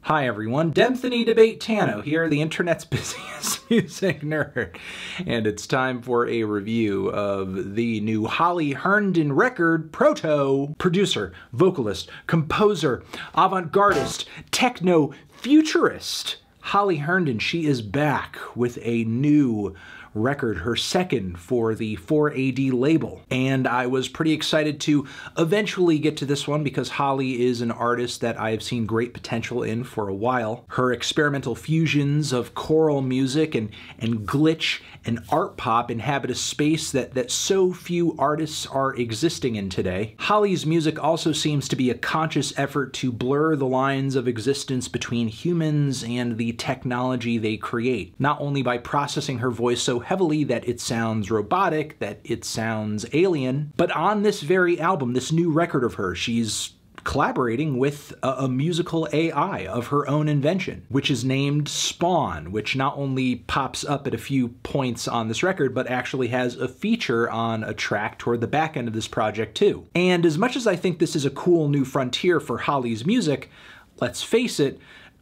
Hi everyone, Demthany Debate Tano here, the internet's busiest music nerd, and it's time for a review of the new Holly Herndon record, Proto. Producer, vocalist, composer, avant-gardist, techno-futurist. Holly Herndon, she is back with a new record, her second for the 4AD label. And I was pretty excited to eventually get to this one because Holly is an artist that I have seen great potential in for a while. Her experimental fusions of choral music and glitch and art pop inhabit a space that so few artists are existing in today. Holly's music also seems to be a conscious effort to blur the lines of existence between humans and the technology they create, not only by processing her voice so heavily that it sounds robotic, that it sounds alien, but on this very album, this new record of hers, she's collaborating with a musical AI of her own invention, which is named Spawn, which not only pops up at a few points on this record, but actually has a feature on a track toward the back end of this project too. And as much as I think this is a cool new frontier for Holly's music, let's face it,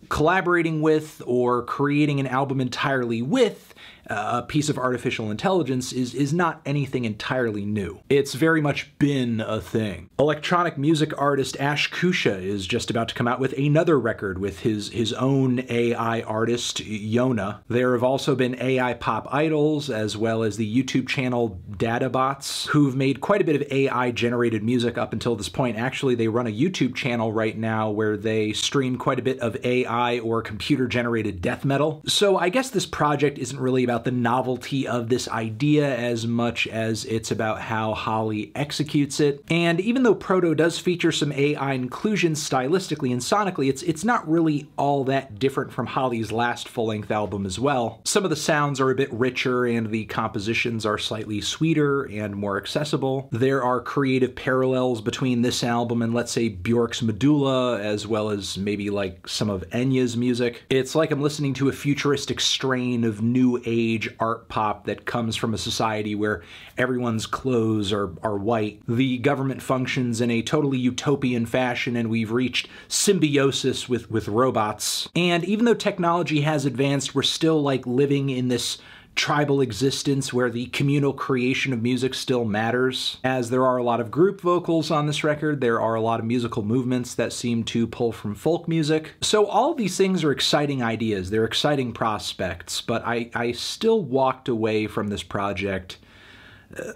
collaborating with or creating an album entirely with a piece of artificial intelligence is not anything entirely new. It's very much been a thing. Electronic music artist Ash Kusha is just about to come out with another record with his own AI artist, Yona. There have also been AI pop idols, as well as the YouTube channel Dadabots, who've made quite a bit of AI-generated music up until this point. Actually, they run a YouTube channel right now where they stream quite a bit of AI or computer-generated death metal. So I guess this project isn't really about the novelty of this idea as much as it's about how Holly executes it. And even though Proto does feature some AI inclusion stylistically and sonically, it's not really all that different from Holly's last full-length album as well. Some of the sounds are a bit richer and the compositions are slightly sweeter and more accessible. There are creative parallels between this album and, let's say, Bjork's Medulla, as well as maybe like some of Enya's music. It's like I'm listening to a futuristic strain of new age art pop that comes from a society where everyone's clothes are white. The government functions in a totally utopian fashion and we've reached symbiosis with robots. And even though technology has advanced, we're still like living in this tribal existence where the communal creation of music still matters. As there are a lot of group vocals on this record, there are a lot of musical movements that seem to pull from folk music. So all of these things are exciting ideas, they're exciting prospects, but I still walked away from this project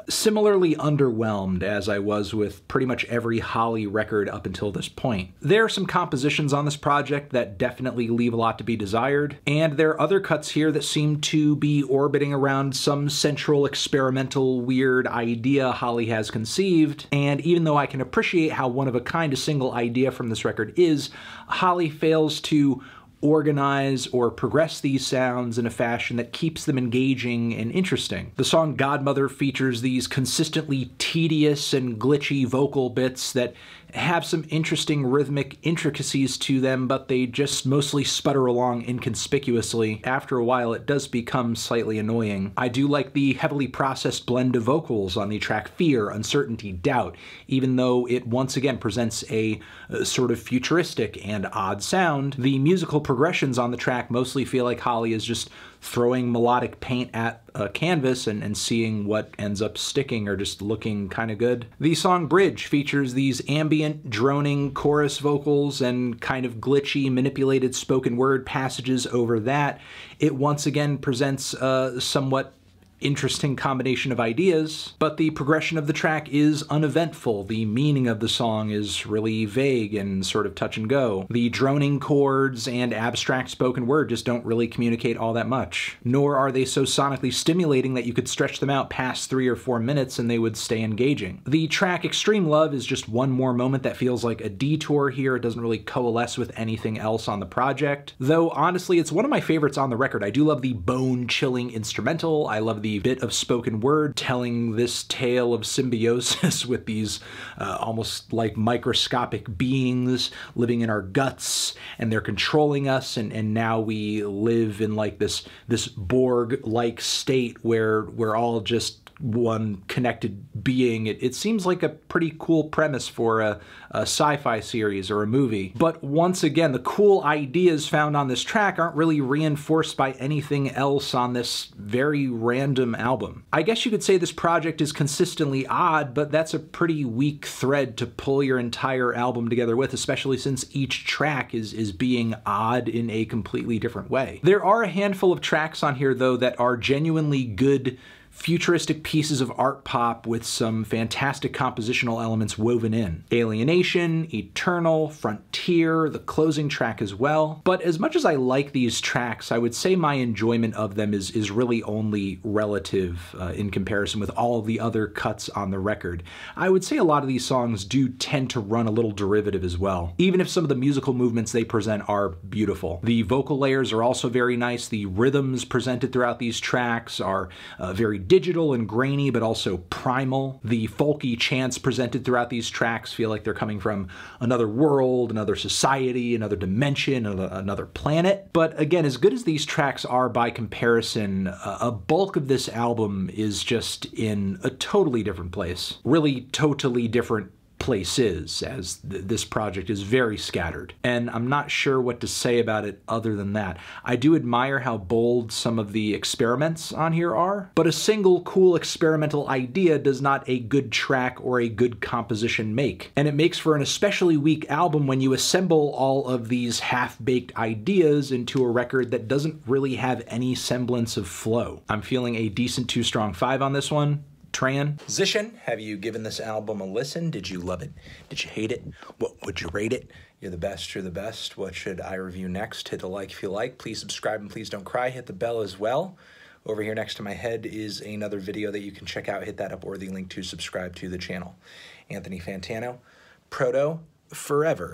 similarly underwhelmed as I was with pretty much every Holly record up until this point. There are some compositions on this project that definitely leave a lot to be desired, and there are other cuts here that seem to be orbiting around some central experimental weird idea Holly has conceived, and even though I can appreciate how one-of-a-kind a single idea from this record is, Holly fails to organize or progress these sounds in a fashion that keeps them engaging and interesting. The song Godmother features these consistently tedious and glitchy vocal bits that have some interesting rhythmic intricacies to them, but they just mostly sputter along inconspicuously. After a while, it does become slightly annoying. I do like the heavily processed blend of vocals on the track Fear, Uncertainty, Doubt, even though it once again presents a sort of futuristic and odd sound. The musical progressions on the track mostly feel like Holly is just throwing melodic paint at a canvas and seeing what ends up sticking or just looking kind of good. The song Bridge features these ambient, droning chorus vocals and kind of glitchy, manipulated spoken word passages over that. It once again presents a somewhat interesting combination of ideas, but the progression of the track is uneventful. The meaning of the song is really vague and sort of touch and go. The droning chords and abstract spoken word just don't really communicate all that much, nor are they so sonically stimulating that you could stretch them out past 3 or 4 minutes and they would stay engaging. The track Extreme Love is just one more moment that feels like a detour here. It doesn't really coalesce with anything else on the project, though honestly it's one of my favorites on the record. I do love the bone-chilling instrumental. I love the bit of spoken word telling this tale of symbiosis with these almost like microscopic beings living in our guts, and they're controlling us, and now we live in like this Borg-like state where we're all just one connected being. It seems like a pretty cool premise for a sci-fi series or a movie. But once again, the cool ideas found on this track aren't really reinforced by anything else on this very random album. I guess you could say this project is consistently odd, but that's a pretty weak thread to pull your entire album together with, especially since each track is being odd in a completely different way. There are a handful of tracks on here, though, that are genuinely good futuristic pieces of art pop with some fantastic compositional elements woven in. Alienation, Eternal, Frontier, the closing track as well. But as much as I like these tracks, I would say my enjoyment of them is really only relative in comparison with all of the other cuts on the record. I would say a lot of these songs do tend to run a little derivative as well, even if some of the musical movements they present are beautiful. The vocal layers are also very nice. The rhythms presented throughout these tracks are very digital and grainy, but also primal. The folky chants presented throughout these tracks feel like they're coming from another world, another society, another dimension, another planet. But again, as good as these tracks are by comparison, a bulk of this album is just in a totally different place. Really totally different places, as this project is very scattered. And I'm not sure what to say about it other than that. I do admire how bold some of the experiments on here are, but a single cool experimental idea does not a good track or a good composition make. And it makes for an especially weak album when you assemble all of these half-baked ideas into a record that doesn't really have any semblance of flow. I'm feeling a decent 2 strong 5 on this one. Transition. Have you given this album a listen? Did you love it? Did you hate it? What would you rate it? You're the best, you're the best. What should I review next? Hit the like if you like. Please subscribe and please don't cry. Hit the bell as well. Over here next to my head is another video that you can check out. Hit that up or the link to subscribe to the channel. Anthony Fantano, Proto, forever.